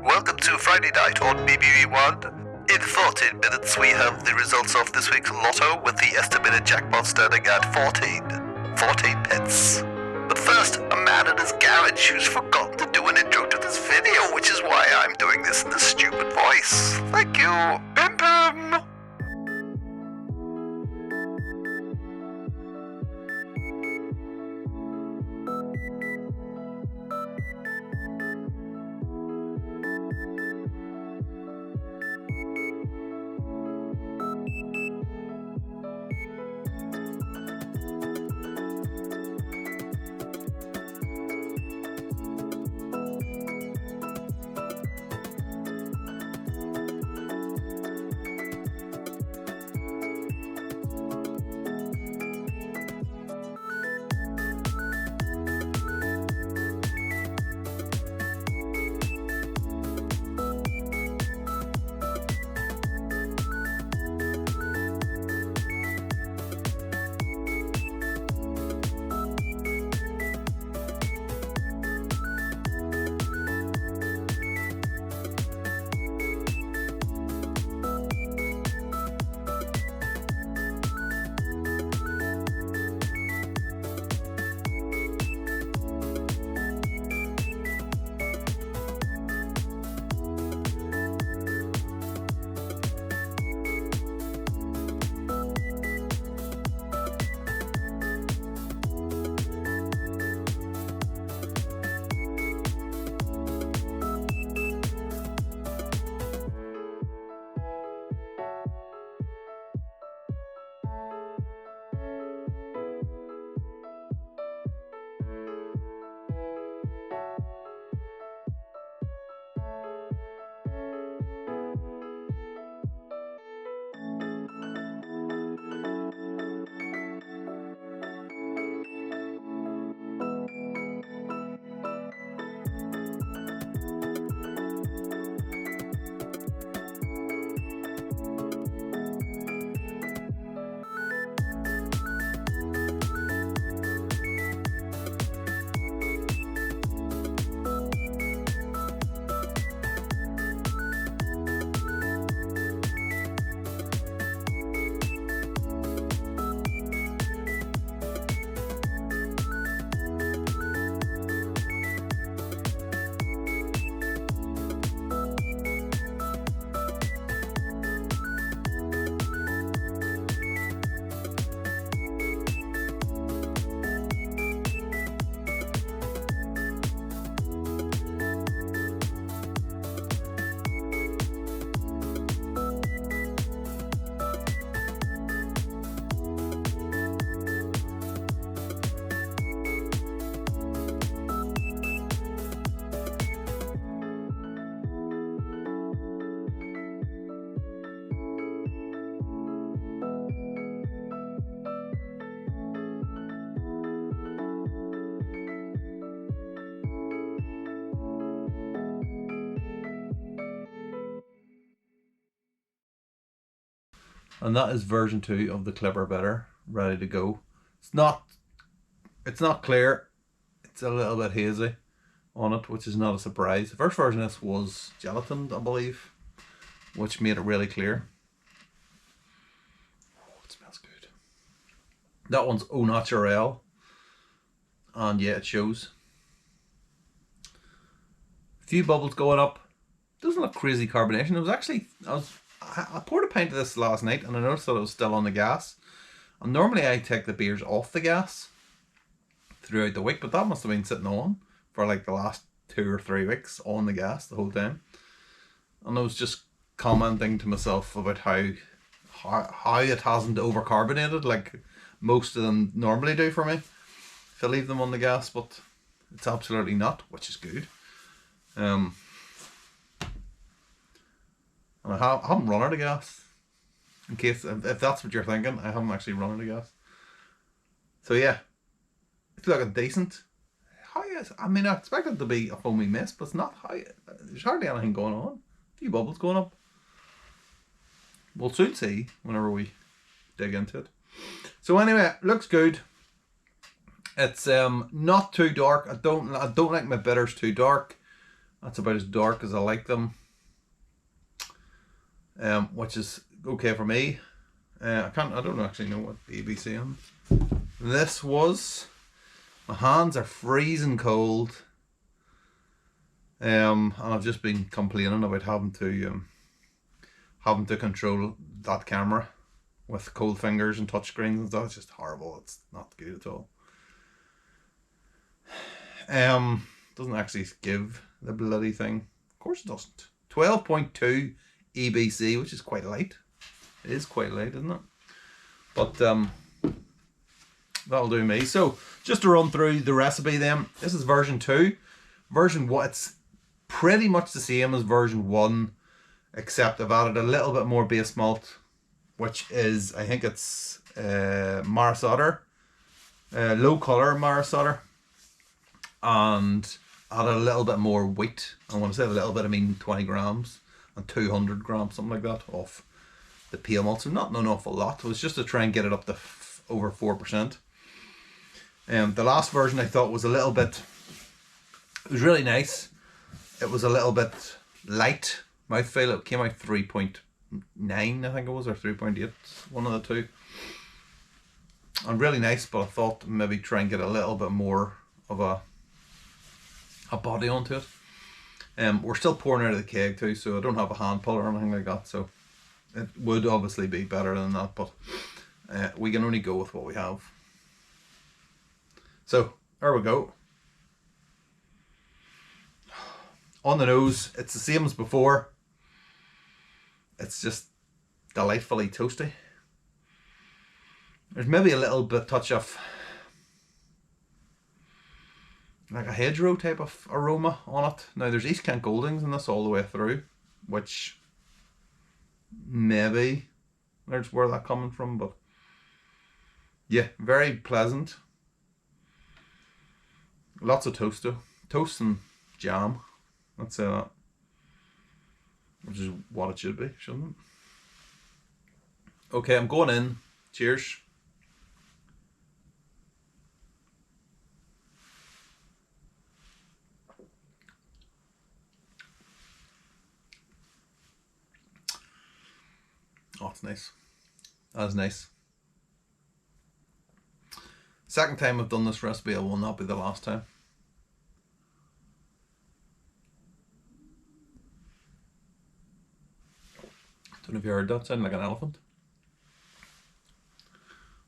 Welcome to Friday night on BBB1. In 14 minutes we have the results of this week's lotto with the estimated jackpot standing at 14 pence. But first, a man in his garage who's forgotten to do an intro to this video, which is why I'm doing this in this stupid voice. Thank you. Pim pim. And that is version 2 of the Clipper Bitter, ready to go. It's not clear, it's a little bit hazy on it, which is not a surprise. The first version of this was gelatin, I believe, which made it really clear. Oh, it smells good. That one's au naturel, and yeah, it shows. A few bubbles going up. Doesn't look crazy carbonation. It was actually, I poured a pint of this last night and I noticed that it was still on the gas. And normally I take the beers off the gas throughout the week, but that must have been sitting on for like the last 2 or 3 weeks on the gas the whole time. And I was just commenting to myself about how it hasn't overcarbonated like most of them normally do for me if I leave them on the gas, but it's absolutely not, which is good. And I haven't run out of gas. In case, if that's what you're thinking, I haven't actually run out of gas. So yeah, it's like a decent. I mean, I expect it to be a foamy mist, but it's not high. There's hardly anything going on. A few bubbles going up. We'll soon see whenever we dig into it. So anyway, looks good. It's not too dark. I don't like my bitters too dark. That's about as dark as I like them, which is okay for me. I don't actually know what the ABC on. This was, my hands are freezing cold, and I've just been complaining about having to control that camera with cold fingers and touchscreens and stuff. It's just horrible. It's not good at all. Doesn't actually give the bloody thing. Of course it doesn't. 12.2 EBC, which is quite light. It is quite light, isn't it? But that'll do me. So just to run through the recipe then, this is version 2. Version 1, it's pretty much the same as version 1, except I've added a little bit more base malt, which is, I think it's Maris Otter, low colour Maris Otter, and added a little bit more wheat. And when I say a little bit, I mean 20 grams and 200 grams, something like that, of the pale malt. So not an awful lot. It was just to try and get it up to over 4%. The last version I thought was a little bit, it was really nice. It was a little bit light mouthfeel. It came out 3.9, I think it was, or 3.8, one of the two. And really nice, but I thought maybe try and get a little bit more of a body onto it. We're still pouring out of the keg too, so I don't have a hand puller or anything like that, so it would obviously be better than that, but we can only go with what we have. So there we go. On the nose, it's the same as before. It's just delightfully toasty. There's maybe a little bit touch of like a hedgerow type of aroma on it. Now there's East Kent Goldings in this all the way through, which maybe there's where that coming from, but yeah, very pleasant. Lots of toast though. Toast and jam. Let's say that. Which is what it should be, shouldn't it? Okay, I'm going in. Cheers. Oh, it's nice. That is nice. Second time I've done this recipe, it will not be the last time. Don't know if you heard that sound like an elephant.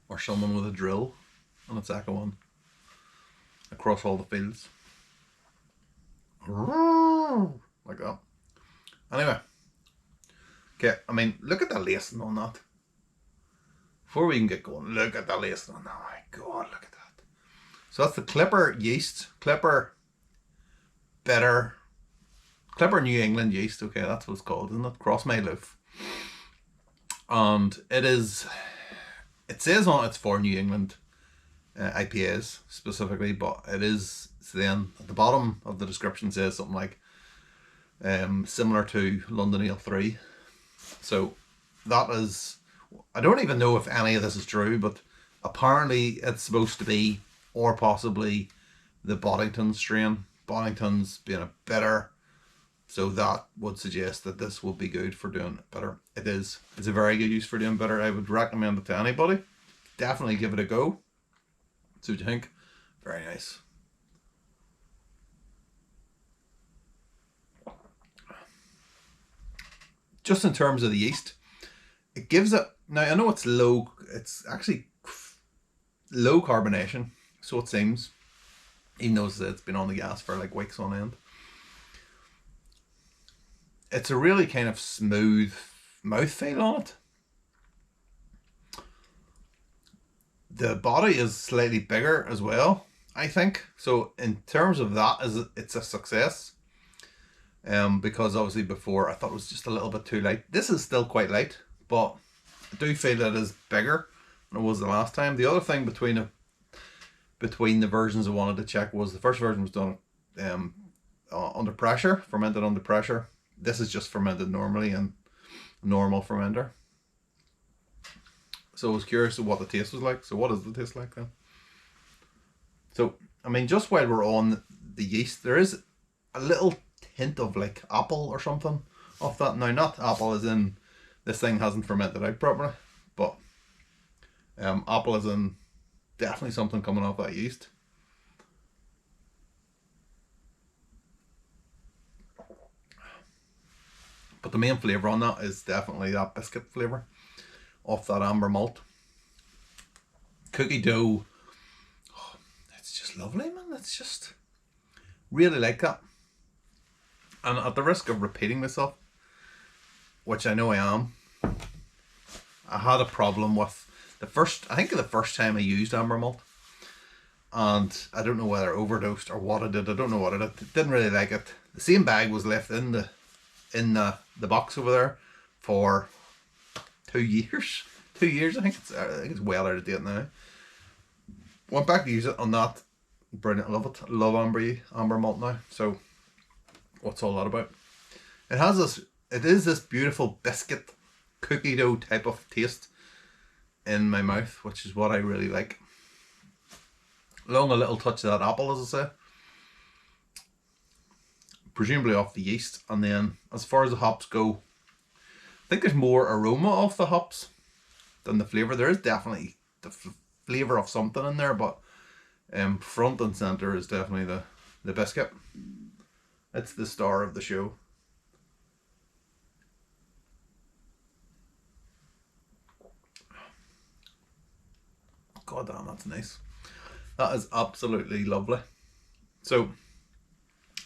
Or someone with a drill and it's echoing across all the fields. Like that. Anyway. Okay, I mean, look at the lacing on that. Before we even get going, look at the lacing on that. Oh my God, look at that. So that's the Clipper yeast. Clipper bitter. Clipper New England yeast. Okay, that's what it's called, isn't it? Cross my loaf. And it says on it's for New England IPAs specifically, but it is, so then at the bottom of the description says something like similar to London Ale 3. So that is, I don't even know if any of this is true, but apparently it's supposed to be, or possibly the Boddington strain. Boddington's being a bitter, so that would suggest that this will be good for doing bitter. It is. It's a very good use for doing bitter. I would recommend it to anybody. Definitely give it a go. See what you think. Very nice. Just in terms of the yeast, it gives it, now I know it's low, it's actually low carbonation, so it seems, even though it's been on the gas for like weeks on end. It's a really kind of smooth mouthfeel on it. The body is slightly bigger as well, I think. So in terms of that, it's a success. Because obviously before I thought it was just a little bit too light. This is still quite light, but I do feel that it is bigger than it was the last time. The other thing between the versions I wanted to check was the first version was done under pressure, fermented under pressure. This is just fermented normally in normal fermenter. So I was curious of what the taste was like. So what does the taste like then? So, I mean, just while we're on the yeast, there is a little hint of like apple or something off that. Now, not apple as in this thing hasn't fermented out properly, but apple as in definitely something coming off that yeast. But the main flavour on that is definitely that biscuit flavour off that amber malt. Cookie dough, oh, it's just lovely, man. It's just really like that. And at the risk of repeating myself, which I know I am, I had a problem with the first time I used amber malt, and I don't know whether I overdosed or what I did. I don't know what I did. Didn't really like it. The same bag was left in the box over there for 2 years. 2 years, I think it's well out of date now. Went back to use it on that. Brilliant, I love it. I love amber malt now. So what's all that about? It is this beautiful biscuit cookie dough type of taste in my mouth, which is what I really like. Along a little touch of that apple, as I say. Presumably off the yeast. And then as far as the hops go, I think there's more aroma off the hops than the flavour. There is definitely the flavour of something in there, but front and centre is definitely the biscuit. It's the star of the show. God damn, that's nice. That is absolutely lovely. So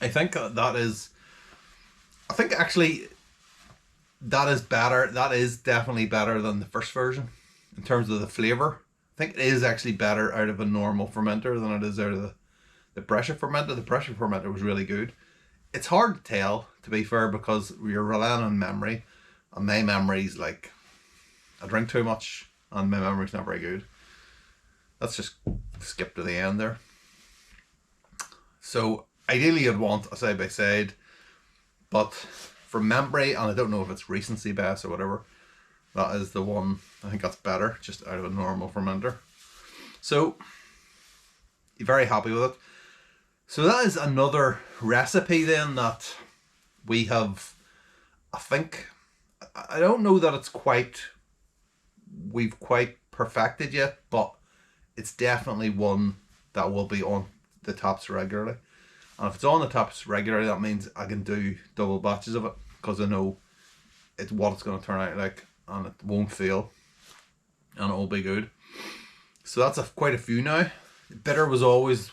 I think actually that is better. That is definitely better than the first version in terms of the flavour. I think it is actually better out of a normal fermenter than it is out of the pressure fermenter. The pressure fermenter was really good. It's hard to tell, to be fair, because you're relying on memory, and my memory's like, I drink too much and my memory's not very good. Let's just skip to the end there. So ideally you'd want a side by side, but from memory, and I don't know if it's recency bias or whatever, that is the one. I think that's better, just out of a normal fermenter. So you're very happy with it. So that is another recipe then that we have. I think, I don't know that we've quite perfected yet, but it's definitely one that will be on the taps regularly. And if it's on the taps regularly, that means I can do double batches of it, because I know what it's going to turn out like, and it won't fail, and it will be good. So that's quite a few now. Bitter was always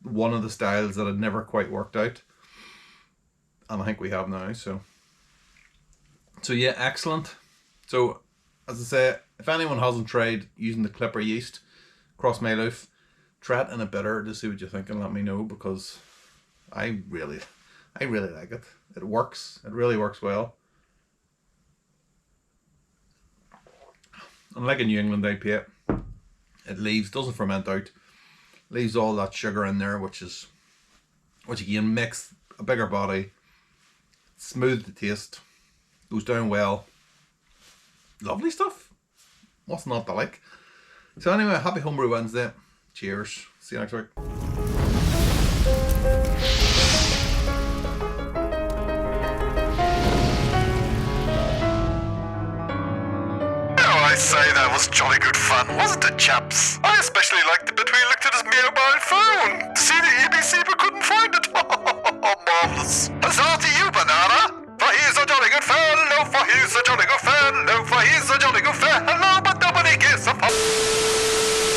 one of the styles that had never quite worked out, and I think we have now. So yeah, excellent. So as I say, if anyone hasn't tried using the Clipper yeast across my loaf, try it in a bitter to see what you think and let me know, because I really like it. It works. It really works well. Unlike a New England IPA, it doesn't ferment out, leaves all that sugar in there, which again makes a bigger body, smooth the taste, goes down well. Lovely stuff. What's not to like? So anyway, happy Homebrew Wednesday. Cheers. See you next week. I say that was jolly good fun, wasn't it, chaps? I especially liked the bit where he looked at his mobile phone to see the ABC but couldn't find it. Oh, marvellous. Huzzah to you!